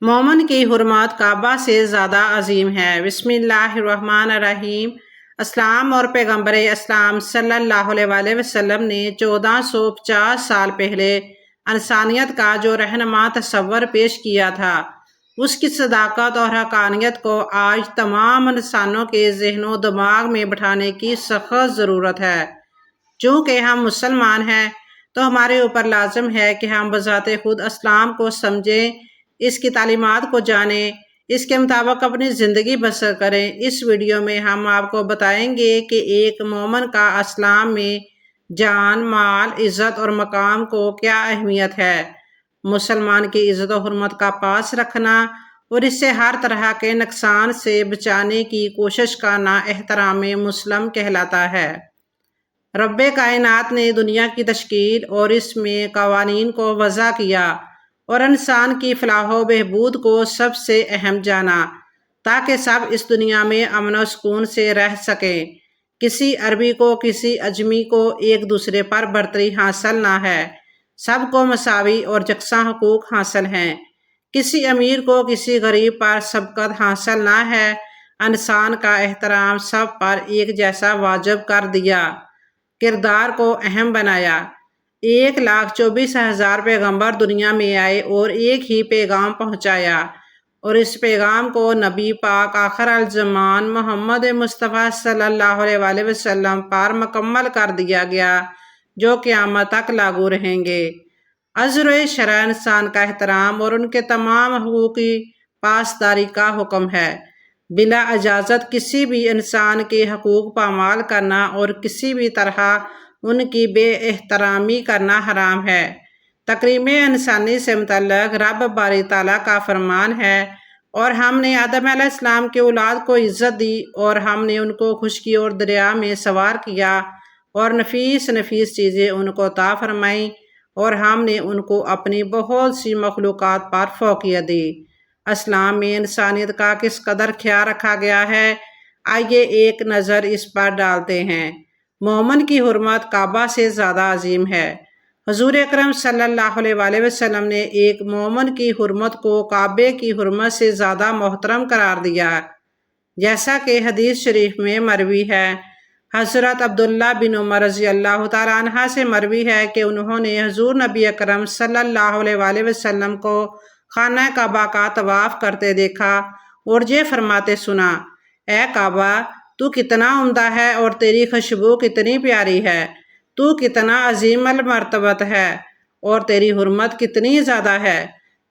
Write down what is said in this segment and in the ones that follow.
مومن کی حرمت کعبہ سے زیادہ عظیم ہے۔ بسم اللہ الرحمن الرحیم۔ اسلام اور پیغمبر اسلام صلی اللہ علیہ وسلم نے 1450 سال پہلے انسانیت کا جو رہنما تصور پیش کیا تھا، اس کی صداقت اور حقانیت کو آج تمام انسانوں کے ذہن و دماغ میں بٹھانے کی سخت ضرورت ہے۔ چونکہ ہم مسلمان ہیں تو ہمارے اوپر لازم ہے کہ ہم بذات خود اسلام کو سمجھیں، اس کی تعلیمات کو جانیں، اس کے مطابق اپنی زندگی بسر کریں۔ اس ویڈیو میں ہم آپ کو بتائیں گے کہ ایک مومن کا اسلام میں جان، مال، عزت اور مقام کو کیا اہمیت ہے۔ مسلمان کی عزت و حرمت کا پاس رکھنا اور اسے ہر طرح کے نقصان سے بچانے کی کوشش کرنا احترام مسلم کہلاتا ہے۔ رب کائنات نے دنیا کی تشکیل اور اس میں قوانین کو وضع کیا اور انسان کی فلاح و بہبود کو سب سے اہم جانا، تاکہ سب اس دنیا میں امن و سکون سے رہ سکیں۔ کسی عربی کو کسی اجمی کو ایک دوسرے پر برتری حاصل نہ ہے، سب کو مساوی اور یکساں حقوق حاصل ہیں۔ کسی امیر کو کسی غریب پر سبقت حاصل نہ ہے۔ انسان کا احترام سب پر ایک جیسا واجب کر دیا، کردار کو اہم بنایا۔ 1,24,000 پیغمبر دنیا میں آئے اور ایک ہی پیغام پہنچایا، اور اس پیغام کو نبی پاک آخر الزمان محمد مصطفیٰ صلی اللہ علیہ وسلم پر مکمل کر دیا گیا، جو قیامت تک لاگو رہیں گے۔ عزر و شرع انسان کا احترام اور ان کے تمام حقوق کی پاسداری کا حکم ہے۔ بلا اجازت کسی بھی انسان کے حقوق پامال کرنا اور کسی بھی طرح ان کی بے احترامی کرنا حرام ہے۔ تکریم انسانی سے متعلق رب باری تعالیٰ کا فرمان ہے، اور ہم نے آدم علیہ السلام کے اولاد کو عزت دی، اور ہم نے ان کو خشکی اور دریا میں سوار کیا، اور نفیس نفیس چیزیں ان کو عطا فرمائیں، اور ہم نے ان کو اپنی بہت سی مخلوقات پر فوقیت دی۔ اسلام میں انسانیت کا کس قدر خیال رکھا گیا ہے، آئیے ایک نظر اس پر ڈالتے ہیں۔ مومن کی حرمت کعبہ سے زیادہ عظیم ہے۔ حضور اکرم صلی اللہ علیہ وسلم نے ایک مومن کی حرمت کو کعبے کی حرمت سے زیادہ محترم قرار دیا، جیسا کہ حدیث شریف میں مروی ہے۔ حضرت عبداللہ بن عمر رضی اللہ تعالیٰ عنہ سے مروی ہے کہ انہوں نے حضور نبی اکرم صلی اللہ علیہ وسلم کو خانہ کعبہ کا طواف کرتے دیکھا اور یہ فرماتے سنا: اے کعبہ، تو کتنا عمدہ ہے اور تیری خوشبو کتنی پیاری ہے، تو کتنا عظیم المرتبت ہے اور تیری حرمت کتنی زیادہ ہے۔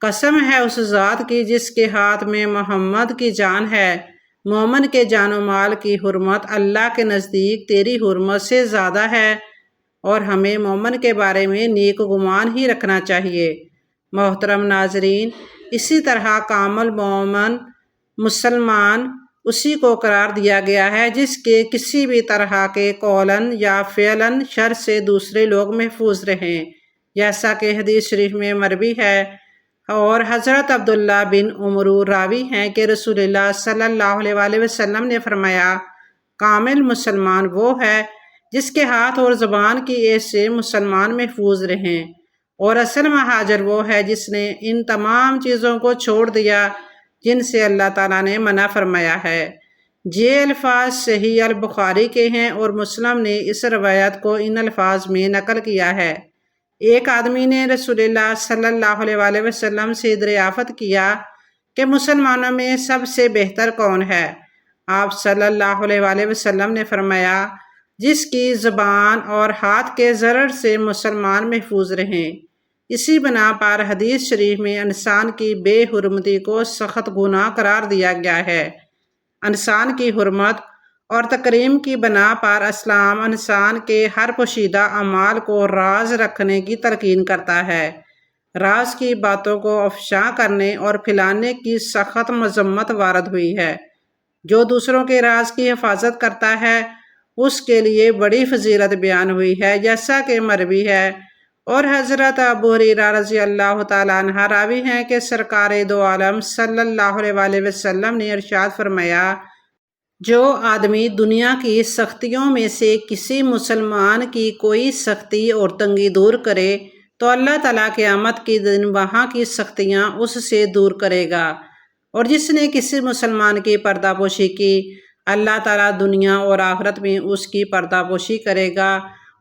قسم ہے اس ذات کی جس کے ہاتھ میں محمد کی جان ہے، مومن کے جان و مال کی حرمت اللہ کے نزدیک تیری حرمت سے زیادہ ہے، اور ہمیں مومن کے بارے میں نیک گمان ہی رکھنا چاہیے۔ محترم ناظرین، اسی طرح کامل مومن مسلمان اسی کو قرار دیا گیا ہے جس کے کسی بھی طرح کے قولاً یا فعلاً شر سے دوسرے لوگ محفوظ رہیں، جیسا کہ حدیث شریف میں مروی ہے۔ اور حضرت عبداللہ بن عمر راوی ہیں کہ رسول اللہ صلی اللہ علیہ وسلم نے فرمایا: کامل مسلمان وہ ہے جس کے ہاتھ اور زبان کی ایب سے مسلمان محفوظ رہیں، اور اصل مہاجر وہ ہے جس نے ان تمام چیزوں کو چھوڑ دیا جن سے اللہ تعالیٰ نے منع فرمایا ہے۔ یہ الفاظ صحیح البخاری کے ہیں، اور مسلم نے اس روایت کو ان الفاظ میں نقل کیا ہے۔ ایک آدمی نے رسول اللہ صلی اللہ علیہ وسلم سے دریافت کیا کہ مسلمانوں میں سب سے بہتر کون ہے؟ آپ صلی اللہ علیہ وسلم نے فرمایا: جس کی زبان اور ہاتھ کے ضرر سے مسلمان محفوظ رہیں۔ اسی بنا پر حدیث شریف میں انسان کی بے حرمتی کو سخت گناہ قرار دیا گیا ہے۔ انسان کی حرمت اور تکریم کی بنا پر اسلام انسان کے ہر پوشیدہ اعمال کو راز رکھنے کی تلقین کرتا ہے۔ راز کی باتوں کو افشاں کرنے اور پھیلانے کی سخت مذمت وارد ہوئی ہے۔ جو دوسروں کے راز کی حفاظت کرتا ہے، اس کے لیے بڑی فضیلت بیان ہوئی ہے، جیسا کہ مروی ہے۔ اور حضرت ابو ہریرہ رضی اللہ تعالیٰ عنہ راوی ہیں کہ سرکار دو عالم صلی اللہ علیہ وسلم نے ارشاد فرمایا: جو آدمی دنیا کی سختیوں میں سے کسی مسلمان کی کوئی سختی اور تنگی دور کرے تو اللہ تعالیٰ قیامت کے دن وہاں کی سختیاں اس سے دور کرے گا، اور جس نے کسی مسلمان کی پردہ پوشی کی، اللہ تعالیٰ دنیا اور آخرت میں اس کی پردہ پوشی کرے گا،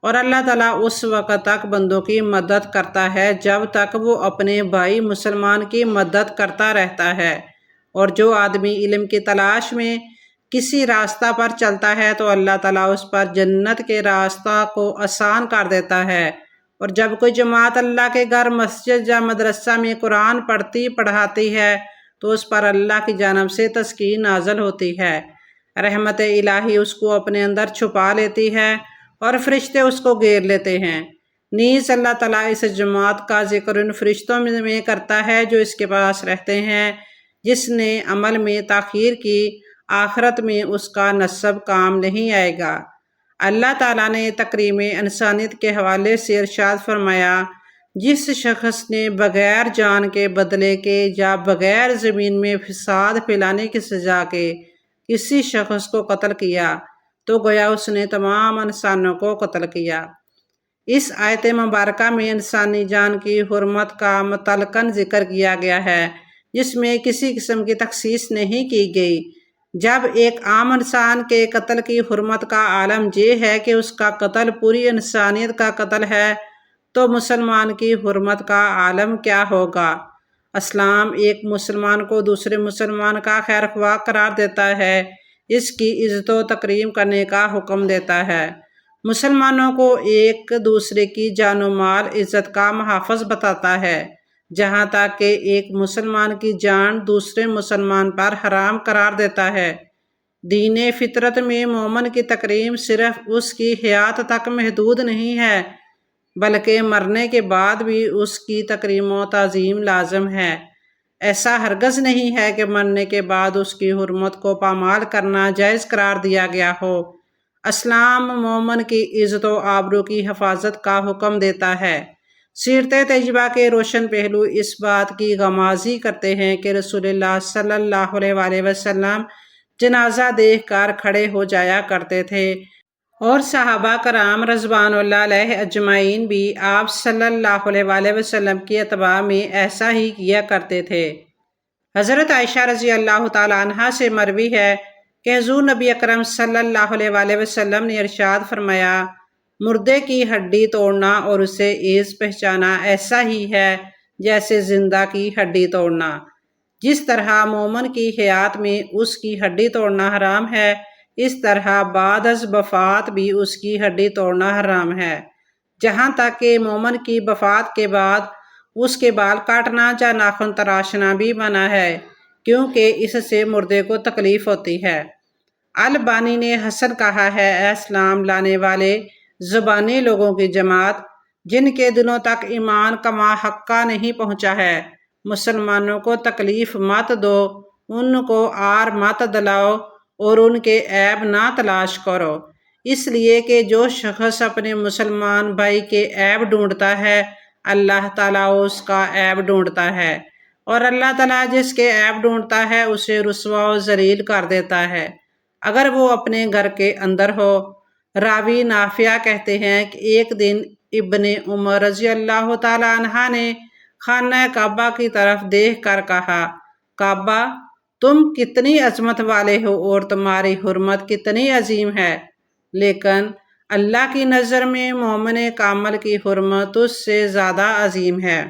اور اللہ تعالیٰ اس وقت تک بندوں کی مدد کرتا ہے جب تک وہ اپنے بھائی مسلمان کی مدد کرتا رہتا ہے۔ اور جو آدمی علم کی تلاش میں کسی راستہ پر چلتا ہے تو اللہ تعالیٰ اس پر جنت کے راستہ کو آسان کر دیتا ہے، اور جب کوئی جماعت اللہ کے گھر، مسجد یا مدرسہ میں قرآن پڑھاتی ہے تو اس پر اللہ کی جانب سے تسکین نازل ہوتی ہے، رحمت الہی اس کو اپنے اندر چھپا لیتی ہے اور فرشتے اس کو گھیر لیتے ہیں۔ نیز اللہ تعالیٰ اس جماعت کا ذکر ان فرشتوں میں کرتا ہے جو اس کے پاس رہتے ہیں، جس نے عمل میں تاخیر کی، آخرت میں اس کا نصب کام نہیں آئے گا۔ اللہ تعالیٰ نے تکریم انسانیت کے حوالے سے ارشاد فرمایا، جس شخص نے بغیر جان کے بدلے کے یا بغیر زمین میں فساد پھیلانے کی سزا کے کسی شخص کو قتل کیا تو گویا اس نے تمام انسانوں کو قتل کیا۔ اس آیت مبارکہ میں انسانی جان کی حرمت کا مطلقاً ذکر کیا گیا ہے، جس میں کسی قسم کی تخصیص نہیں کی گئی۔ جب ایک عام انسان کے قتل کی حرمت کا عالم یہ ہے کہ اس کا قتل پوری انسانیت کا قتل ہے، تو مسلمان کی حرمت کا عالم کیا ہوگا؟ اسلام ایک مسلمان کو دوسرے مسلمان کا خیر خواہ قرار دیتا ہے، اس کی عزت و تکریم کرنے کا حکم دیتا ہے، مسلمانوں کو ایک دوسرے کی جان و مال عزت کا محافظ بتاتا ہے، جہاں تک کہ ایک مسلمان کی جان دوسرے مسلمان پر حرام قرار دیتا ہے۔ دین فطرت میں مومن کی تکریم صرف اس کی حیات تک محدود نہیں ہے، بلکہ مرنے کے بعد بھی اس کی تکریم و تعظیم لازم ہے۔ ایسا ہرگز نہیں ہے کہ مرنے کے بعد اس کی حرمت کو پامال کرنا جائز قرار دیا گیا ہو۔ اسلام مومن کی عزت و آبرو کی حفاظت کا حکم دیتا ہے۔ سیرت طیبہ کے روشن پہلو اس بات کی غمازی کرتے ہیں کہ رسول اللہ صلی اللہ علیہ وآلہ وسلم جنازہ دیکھ کر کھڑے ہو جایا کرتے تھے، اور صحابہ کرام رضوان اللہ علیہ اجمعین بھی آپ صلی اللہ علیہ وآلہ وسلم کی اتباع میں ایسا ہی کیا کرتے تھے۔ حضرت عائشہ رضی اللہ تعالیٰ عنہا سے مروی ہے کہ حضور نبی اکرم صلی اللہ علیہ وآلہ وسلم نے ارشاد فرمایا، مردے کی ہڈی توڑنا اور اسے عیز پہچانا ایسا ہی ہے جیسے زندہ کی ہڈی توڑنا۔ جس طرح مومن کی حیات میں اس کی ہڈی توڑنا حرام ہے، اس طرح بعد از وفات بھی اس کی ہڈی توڑنا حرام ہے۔ جہاں تک کہ مومن کی وفات کے بعد اس کے بال کاٹنا یا ناخن تراشنا بھی منع ہے، کیونکہ اس سے مردے کو تکلیف ہوتی ہے۔ البانی نے حسن کہا ہے، اے اسلام لانے والے زبانی لوگوں کی جماعت، جن کے دلوں تک ایمان کما حقہ نہیں پہنچا ہے، مسلمانوں کو تکلیف مت دو، ان کو آر مت دلاؤ اور ان کے عیب نہ تلاش کرو، اس لیے کہ جو شخص اپنے مسلمان بھائی کے عیب ڈھونڈتا ہے، اللہ تعالیٰ اس کا عیب ڈھونڈتا ہے، اور اللہ تعالیٰ جس کے عیب ڈھونڈتا ہے اسے رسوا و ذلیل کر دیتا ہے، اگر وہ اپنے گھر کے اندر ہو۔ راوی نافع کہتے ہیں کہ ایک دن ابن عمر رضی اللہ تعالیٰ عنہ نے خانہ کعبہ کی طرف دیکھ کر کہا، کعبہ تم کتنی عظمت والے ہو اور تمہاری حرمت کتنی عظیم ہے، لیکن اللہ کی نظر میں مومن کامل کی حرمت اس سے زیادہ عظیم ہے۔